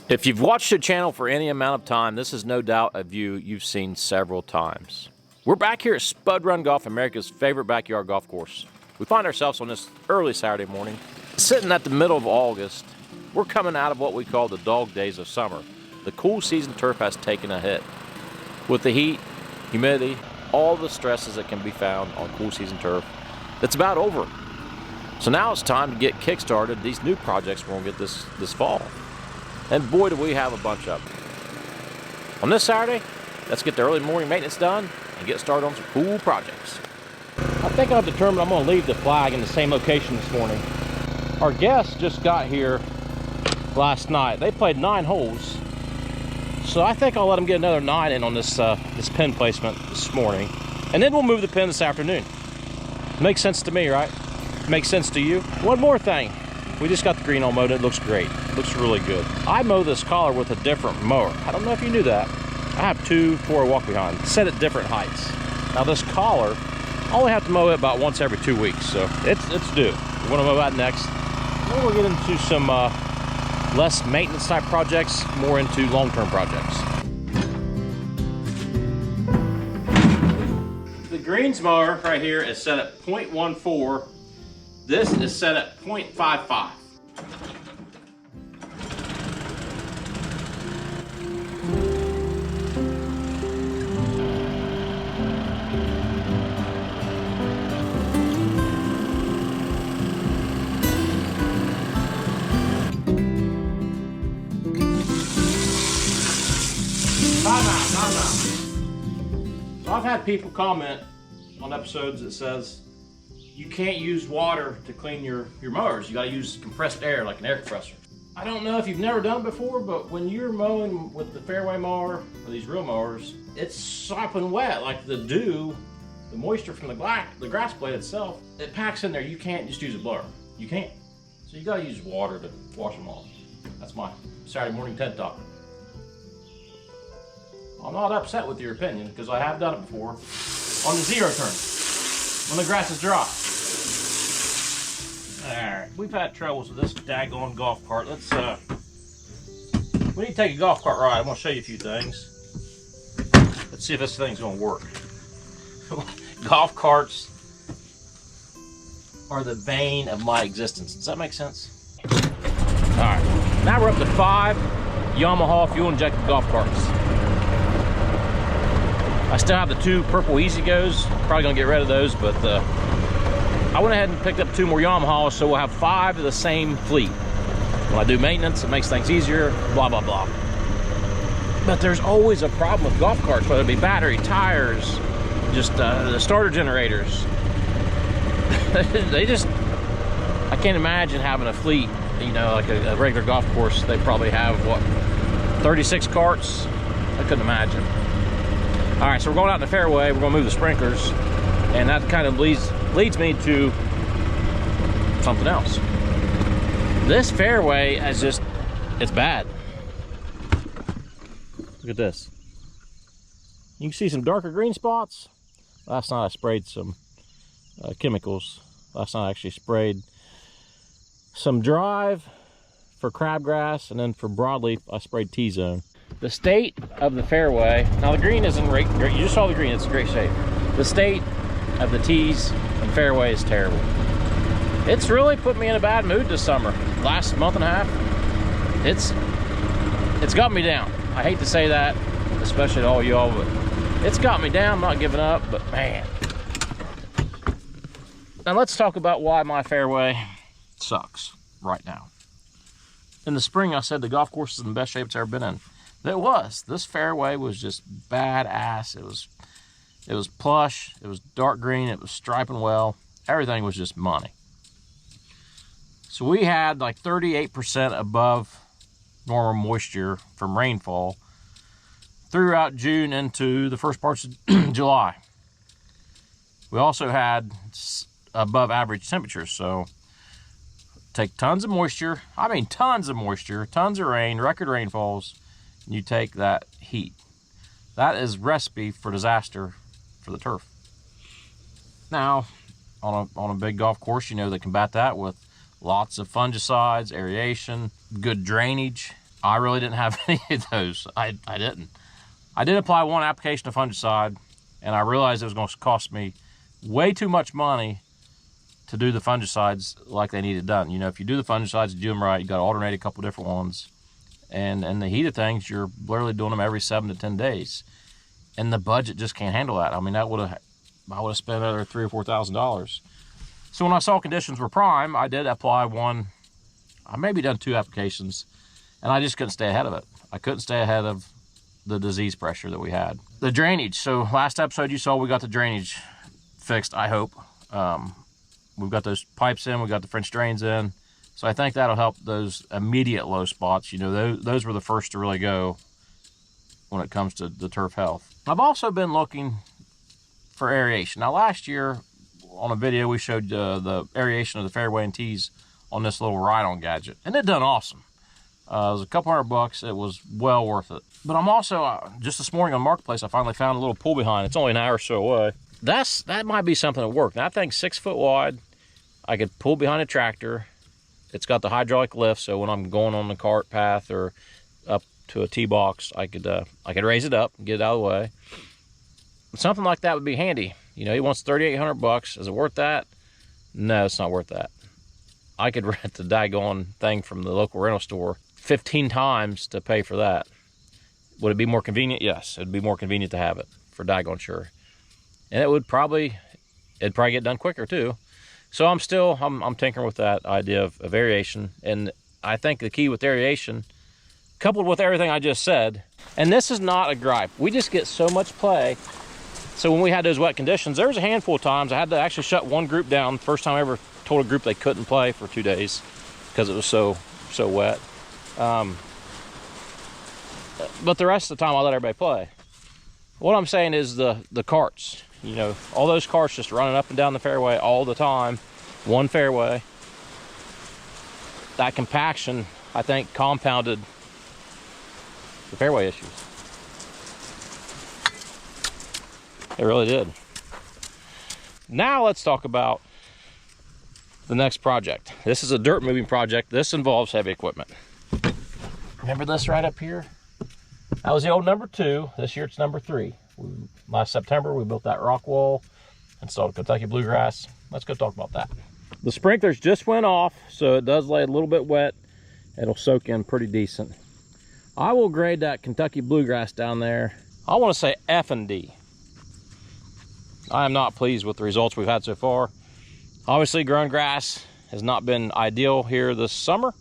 If you've watched the channel for any amount of time, this is no doubt a view you've seen several times. We're back here at Spud Run Golf, America's favorite backyard golf course. We find ourselves on this early Saturday morning, sitting at the middle of August. We're coming out of what we call the dog days of summer. The cool season turf has taken a hit. With the heat, humidity, all the stresses that can be found on cool season turf, it's about over. So now it's time to get kick-started these new projects we're gonna get this fall. And boy, do we have a bunch of them. On this Saturday, let's get the early morning maintenance done and get started on some cool projects. I think I've determined I'm gonna leave the flag in the same location this morning. Our guests just got here last night. They played 9 holes. So I think I'll let them get another 9 in on this pin placement this morning. And then we'll move the pin this afternoon. Makes sense to me, right? Makes sense to you? One more thing. We just got the green all mowed. It looks great. It looks really good. I mow this collar with a different mower. I don't know if you knew that. I have 2 4 walk behind, set at different heights. Now this collar, I only have to mow it about once every 2 weeks, so it's due. We're gonna mow that next. Then we'll get into some less maintenance type projects, more into long-term projects. The greens mower right here is set at 0.14. This is set at 0.55. So I've had people comment on episodes that says you can't use water to clean your mowers. You gotta use compressed air like an air compressor. I don't know if you've never done it before, but when you're mowing with the Fairway mower or these real mowers, it's sopping wet, like the dew, the moisture from the grass blade itself, it packs in there. You can't just use a blower. You can't. So you gotta use water to wash them off. That's my Saturday morning TED Talk. I'm not upset with your opinion because I have done it before on the 0 turn when the grass is dry. Alright, we've had troubles with this daggone golf cart. We need to take a golf cart ride. I'm going to show you a few things. Let's see if this thing's going to work. Golf carts are the bane of my existence. Does that make sense? Alright, now we're up to 5 Yamaha fuel injected golf carts. I still have the 2 purple Easy Goes. Probably gonna get rid of those, but I went ahead and picked up 2 more Yamahas, so we'll have 5 of the same fleet. When I do maintenance, it makes things easier, blah, blah, blah. But there's always a problem with golf carts, whether it be battery, tires, just the starter generators. I can't imagine having a fleet, you know, like a regular golf course. They probably have, what, 36 carts? I couldn't imagine. All right, so we're going out in the fairway. We're gonna move the sprinklers, and that kind of leads me to something else. This fairway is just, it's bad. Look at this. You can see some darker green spots. Last night I sprayed some chemicals. Last night I actually sprayed some drive for crabgrass, and then for broadleaf I sprayed T-zone. The state of the fairway, now the green isn't great, you just saw the green, it's in great shape. The state of the tees and fairway is terrible. It's really put me in a bad mood this summer. Last month and a half, it's got me down. I hate to say that, especially to all y'all, but it's got me down. I'm not giving up, but man. Now let's talk about why my fairway sucks right now. In the spring, I said the golf course is in the best shape it's ever been in. It was. This fairway was just badass. It was plush. It was dark green. It was striping well. Everything was just money. So we had like 38% above normal moisture from rainfall throughout June into the first parts of July. We also had above average temperatures. So take tons of moisture. I mean tons of moisture, tons of rain, record rainfalls. You take that heat. That is recipe for disaster for the turf. Now, on a big golf course, you know they combat that with lots of fungicides, aeration, good drainage, I really didn't have any of those. I didn't. I did apply one application of fungicide, and I realized it was going to cost me way too much money to do the fungicides like they needed done. You know, if you do the fungicides, you do them right, you got to alternate a couple different ones. And in the heat of things, you're literally doing them every 7 to 10 days. And the budget just can't handle that. I mean, I would have spent another $3,000 or $4,000. So when I saw conditions were prime, I did apply one. I maybe done 2 applications, and I just couldn't stay ahead of it. I couldn't stay ahead of the disease pressure that we had. The drainage. So last episode you saw we got the drainage fixed, I hope. We've got those pipes in, we got the French drains in. So I think that'll help those immediate low spots. You know, those were the first to really go when it comes to the turf health. I've also been looking for aeration. Now last year on a video we showed the aeration of the Fairway and tees on this little ride-on gadget, and it done awesome. It was a couple $100. It was well worth it. But I'm also, just this morning on Marketplace, I finally found a little pull behind. It's only an hour or so away. That might be something that work. Now, that thing's 6 foot wide. I could pull behind a tractor. It's got the hydraulic lift, so when I'm going on the cart path or up to a tee box, I could raise it up and get it out of the way. Something like that would be handy. You know, he wants $3,800. Is it worth that? No, it's not worth that. I could rent the daggone thing from the local rental store 15 times to pay for that. Would it be more convenient? Yes, it'd be more convenient to have it, for daggone sure. And it'd probably get done quicker too. So I'm tinkering with that idea of aeration. And I think the key with aeration, coupled with everything I just said, and this is not a gripe, we just get so much play. So when we had those wet conditions, there was a handful of times I had to actually shut one group down. First time I ever told a group they couldn't play for 2 days because it was so wet. But the rest of the time I let everybody play. What I'm saying is the carts, you know, all those carts just running up and down the fairway all the time, one fairway. That compaction, I think, compounded the fairway issues. It really did. Now let's talk about the next project. This is a dirt moving project. This involves heavy equipment. Remember this right up here? That was the old number 2. This year it's number 3. Last September we built that rock wall, installed Kentucky bluegrass. Let's go talk about that. The sprinklers just went off, so it does lay a little bit wet. It'll soak in pretty decent. I will grade that Kentucky bluegrass down there, I want to say F and D. I am not pleased with the results we've had so far. Obviously growing grass has not been ideal here this summer,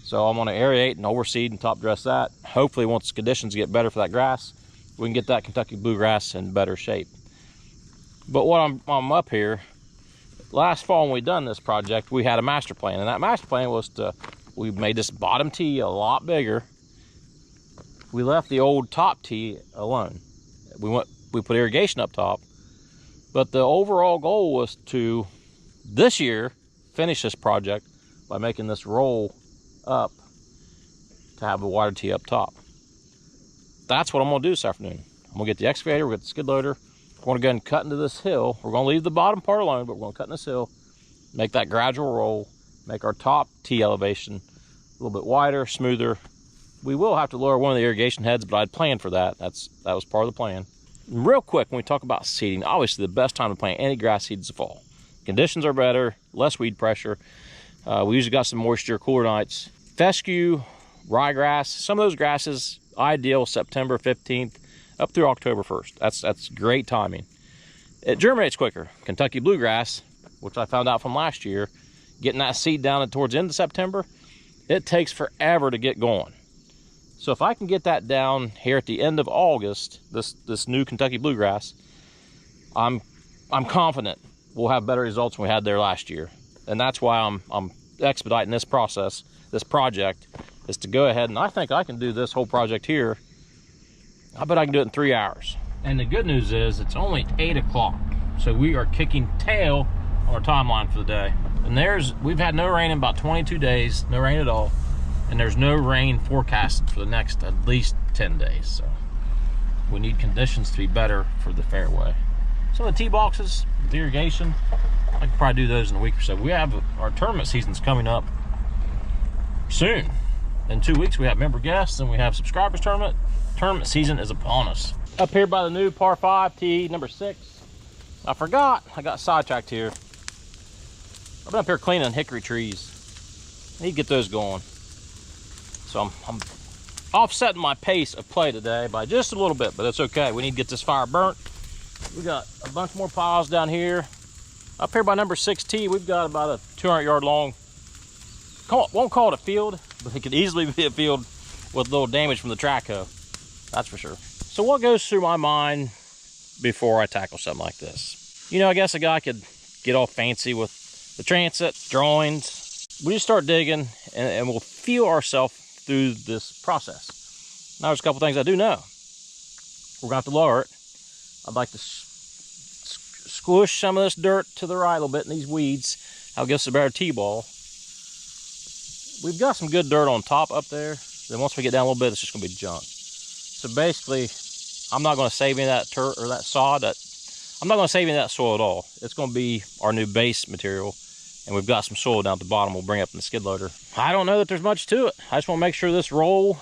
so I'm going to aerate and overseed and top dress that. Hopefully once conditions get better for that grass, we can get that Kentucky bluegrass in better shape. But what I'm up here, last fall when we done this project, we had a master plan, and that master plan was we made this bottom tee a lot bigger. We left the old top tee alone. We put irrigation up top, but the overall goal was to this year finish this project by making this roll up to have a wider tee up top. That's what I'm going to do this afternoon. I'm going to get the excavator, we'll get the skid loader. We're going to go ahead and cut into this hill. We're going to leave the bottom part alone, but we're going to cut in this hill, make that gradual roll, make our top tee elevation a little bit wider, smoother. We will have to lower one of the irrigation heads, but I'd planned for that. That was part of the plan. Real quick, when we talk about seeding, obviously the best time to plant any grass seeds is the fall. Conditions are better, less weed pressure. We usually got some moisture, cooler nights. Fescue, ryegrass, some of those grasses, ideal September 15th up through October 1st. That's great timing. It germinates quicker. Kentucky bluegrass, which I found out from last year, getting that seed down towards the end of September, it takes forever to get going. So if I can get that down here at the end of August, this new Kentucky bluegrass, I'm confident we'll have better results than we had there last year. And that's why I'm expediting this process, this project, is to go ahead, and I think I can do this whole project here. I bet I can do it in 3 hours. And the good news is it's only 8 o'clock. So we are kicking tail on our timeline for the day. And we've had no rain in about 22 days, no rain at all. And there's no rain forecasted for the next at least 10 days. So we need conditions to be better for the fairway. Some of the tee boxes, the irrigation, I could probably do those in a week or so. We have our tournament season's coming up soon. In 2 weeks, we have member guests and we have subscribers tournament. Tournament season is upon us. Up here by the new par 5 tee number 6. I forgot, I got sidetracked here. I've been up here cleaning hickory trees. I need to get those going. So I'm offsetting my pace of play today by just a little bit, but it's okay. We need to get this fire burnt. We got a bunch more piles down here. Up here by number 6 tee, we've got about a 200-yard long, won't call it a field, but it could easily be a field with a little damage from the track hoe. That's for sure. So what goes through my mind before I tackle something like this? You know, I guess a guy could get all fancy with the transit, drawings. We just start digging and we'll feel ourselves through this process. Now there's a couple things I do know. We're gonna have to lower it. I'd like to squish some of this dirt to the right a little bit in these weeds. That'll give us a better tee-ball. We've got some good dirt on top up there. Then once we get down a little bit, it's just gonna be junk. So basically, I'm not gonna save any of that dirt or that sod. I'm not gonna save any of that soil at all. It's gonna be our new base material. And we've got some soil down at the bottom we'll bring up in the skid loader. I don't know that there's much to it. I just wanna make sure this roll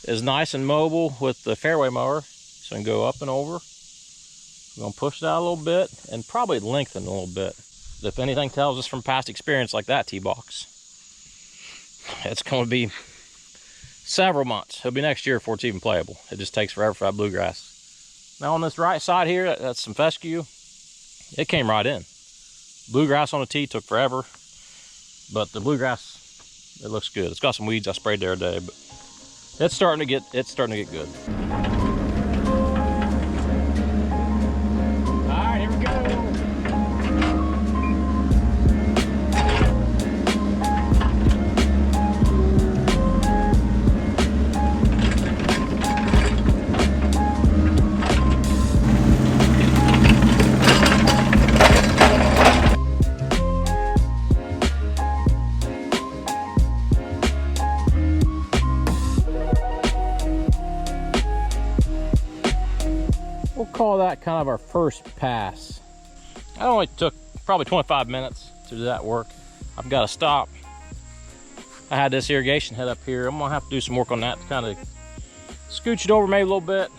is nice and mobile with the Fairway mower. So I can go up and over. I'm gonna push that a little bit and probably lengthen a little bit. If anything tells us from past experience like that tee box, it's gonna be several months. It'll be next year before it's even playable. It just takes forever for that bluegrass. Now on this right side here, that's some fescue. It came right in. Bluegrass on the tee took forever, but the bluegrass, it looks good. It's got some weeds I sprayed there today, but it's starting to get good. We'll call that kind of our first pass. That only took probably 25 minutes to do that work. I've got to stop. I had this irrigation head up here. I'm gonna have to do some work on that to kind of scooch it over maybe a little bit.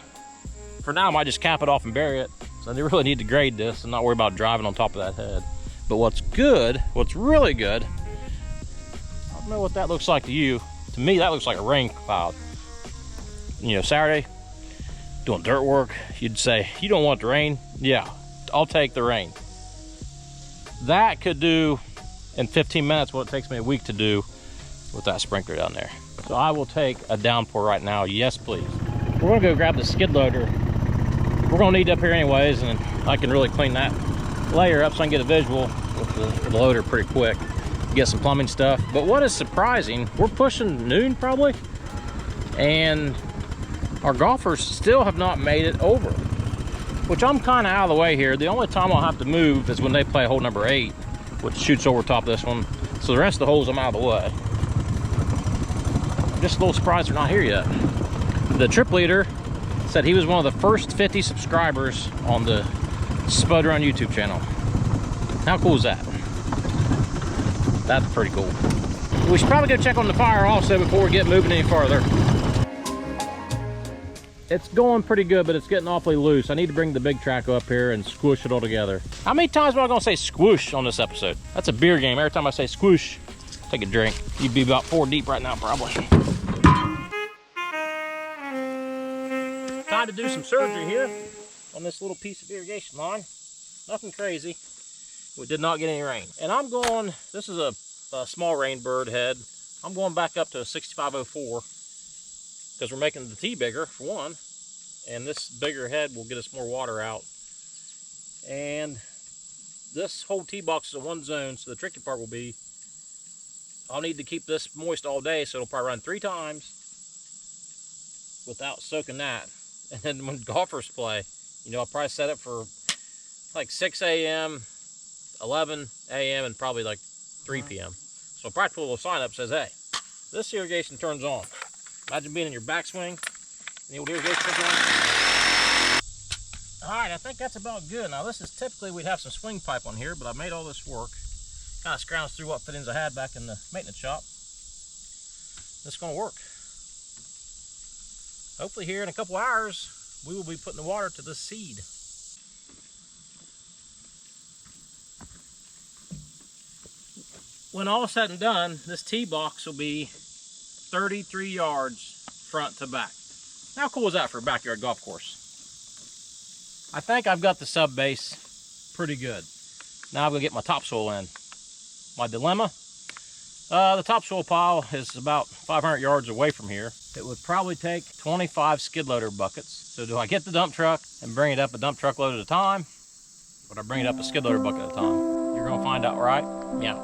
For now, I might just cap it off and bury it. So I really need to grade this and not worry about driving on top of that head. But what's really good, I don't know what that looks like to you. To me, that looks like a rain cloud. You know, Saturday, doing dirt work, you'd say, you don't want the rain? Yeah, I'll take the rain. That could do in 15 minutes what it takes me a week to do with that sprinkler down there. So I will take a downpour right now, yes please. We're gonna go grab the skid loader. We're gonna need it up here anyways, and I can really clean that layer up so I can get a visual with the loader pretty quick. Get some plumbing stuff. But what is surprising, we're pushing noon probably, and our golfers still have not made it over, which I'm kind of out of the way here. The only time I'll have to move is when they play hole number 8, which shoots over top of this one. So the rest of the holes I'm out of the way. I'm just a little surprised they're not here yet. The trip leader said he was one of the first 50 subscribers on the Spud Run YouTube channel. How cool is that? That's pretty cool. We should probably go check on the fire also before we get moving any farther. It's going pretty good, but it's getting awfully loose. I need to bring the big track up here and squish it all together. How many times am I gonna say squish on this episode? That's a beer game. Every time I say squish, take a drink. You'd be about 4 deep right now, probably. Time to do some surgery here on this little piece of irrigation line. Nothing crazy. We did not get any rain. And I'm going, this is a small rain bird head. I'm going back up to a 6504. Because we're making the tee bigger, for one, and this bigger head will get us more water out. And this whole tee box is a 1 zone, so the tricky part will be I'll need to keep this moist all day, so it'll probably run 3 times without soaking that. And then when golfers play, you know, I'll probably set it for like 6 a.m., 11 a.m., and probably like 3 p.m. So I'll probably put a little sign up that says, hey, this irrigation turns on. Imagine being in your backswing and the old irrigation turns on. All right, I think that's about good. Now this is typically, we'd have some swing pipe on here, but I made all this work. Kind of scrounged through what fittings I had back in the maintenance shop. it's going to work. Hopefully here in a couple hours, we will be putting the water to the seed. When all said and done, this tee box will be 33 yards front to back. How cool is that for a backyard golf course? I think I've got the sub base pretty good. Now I'm gonna get my topsoil in. My dilemma, the topsoil pile is about 500 yards away from here. It would probably take 25 skid loader buckets. So do I get the dump truck and bring it up a dump truck load at a time? Or do I bring it up a skid loader bucket at a time? You're gonna find out, right? Yeah.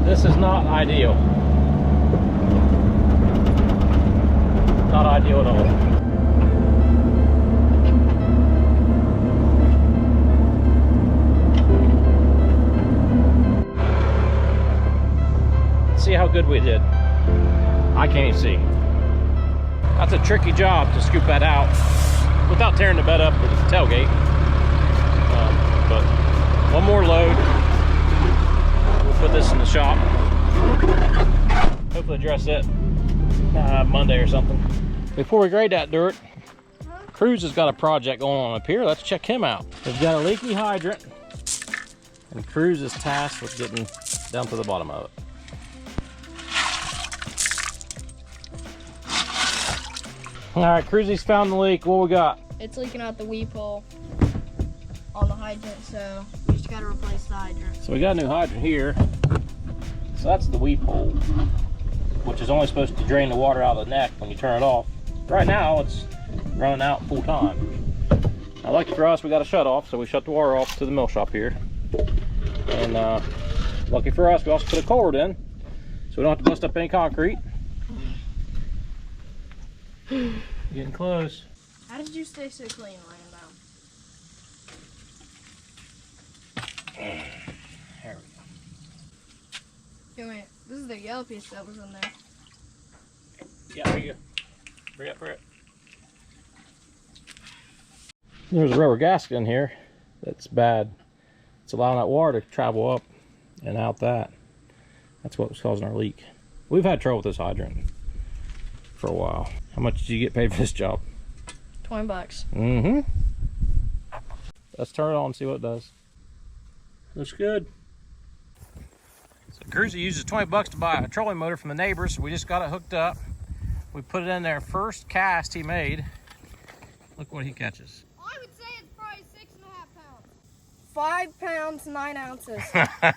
This is not ideal. Not ideal at all. See how good we did. I can't even see. That's a tricky job to scoop that out without tearing the bed up with the tailgate. But one more load. Put this in the shop. Hopefully address it Monday or something. Before we grade that dirt, Cruz has got a project going on up here. Let's check him out. We've got a leaky hydrant, and Cruz is tasked with getting down to the bottom of it. All right, Cruzy's found the leak. What we got? It's leaking out the weep hole on the hydrant, so we just gotta replace the hydrant. So we got a new hydrant here. So that's the weep hole, which is only supposed to drain the water out of the neck when you turn it off. Right now, it's running out full time. Now, lucky for us, we got a shut off, so we shut the water off to the mill shop here. And lucky for us, we also put a culvert in, so we don't have to bust up any concrete. Getting close. How did you stay so clean, Rambo? There we go. Wait, this is the yellow piece that was in there. Yeah, there you go. Bring it, bring it. There's a rubber gasket in here that's bad. It's allowing that water to travel up and out that. That's what was causing our leak. We've had trouble with this hydrant for a while. How much did you get paid for this job? 20 bucks. Mm-hmm. Let's turn it on and see what it does. Looks good. So Cruzy uses 20 bucks to buy a trolling motor from the neighbors. We just got it hooked up. We put it in there, first cast he made. Look what he catches. I would say it's probably 6.5 pounds. 5 pounds, 9 ounces. That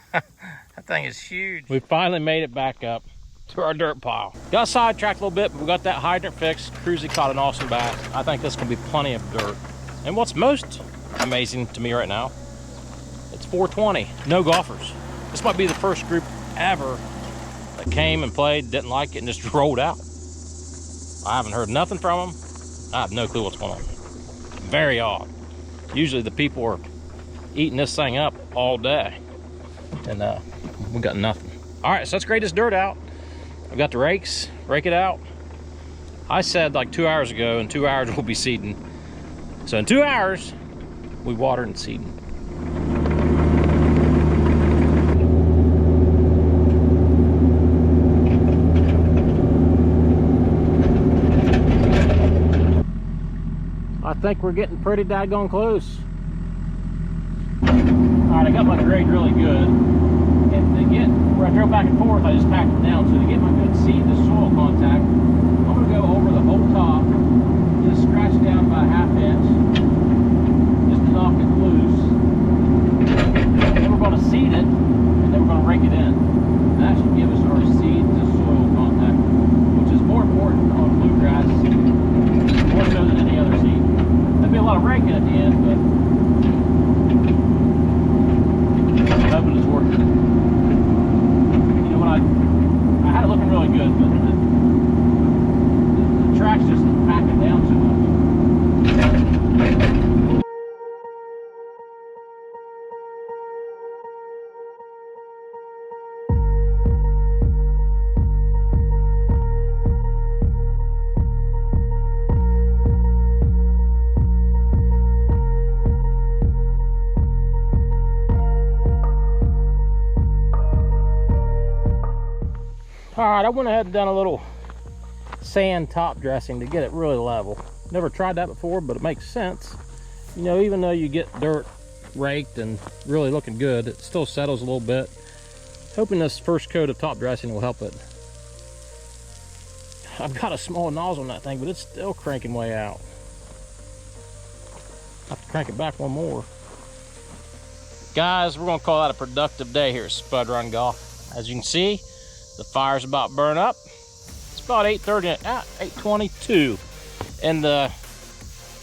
thing is huge. We finally made it back up to our dirt pile. Got sidetracked a little bit, but we got that hydrant fixed. Cruzy caught an awesome bass. I think this can be plenty of dirt. And what's most amazing to me right now, it's 420, no golfers. This might be the first group ever that came and played, didn't like it, and just rolled out. I haven't heard nothing from them. I have no clue what's going on. Very odd. Usually the people are eating this thing up all day, and we got nothing. All right, so let's grade this dirt out. I've got the rakes, rake it out. I said like 2 hours ago, in 2 hours we'll be seeding. So in 2 hours, we water and seeding. I think we're getting pretty daggone close. All right, I got my grade really good. And to get where I drove back and forth, I just packed it down. So to get my good seed to soil contact, I'm gonna go over the whole top, just scratch it down by 1/2 inch, just to knock it loose. All right, I went ahead and done a little sand top dressing to get it really level. Never tried that before, but it makes sense. You know, even though you get dirt raked and really looking good, it still settles a little bit. Hoping this first coat of top dressing will help it. I've got a small nozzle on that thing, but it's still cranking way out. I have to crank it back one more. Guys, we're gonna call that a productive day here at Spud Run Golf. As you can see, the fire's about burn up. It's about 8:30, 8:22. And I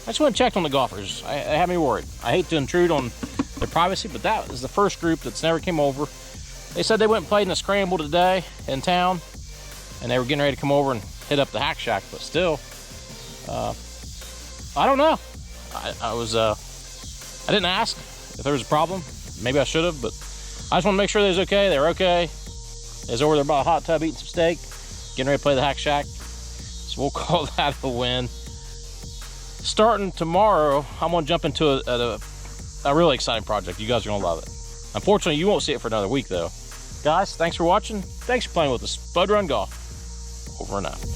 just went and checked on the golfers. I had me worried. I hate to intrude on their privacy, but that is the first group that's never came over. They said they went and played in the scramble today in town, and they were getting ready to come over and hit up the hack shack, but still, I don't know. I didn't ask if there was a problem. Maybe I should have, but I just want to make sure they was okay. They were okay. They was over there by a hot tub eating some steak, getting ready to play the hack shack. So we'll call that a win. Starting tomorrow, I'm gonna jump into a really exciting project. You guys are gonna love it. Unfortunately, you won't see it for another week though. Guys, thanks for watching. Thanks for playing with us. Spud Run Golf. Over and out.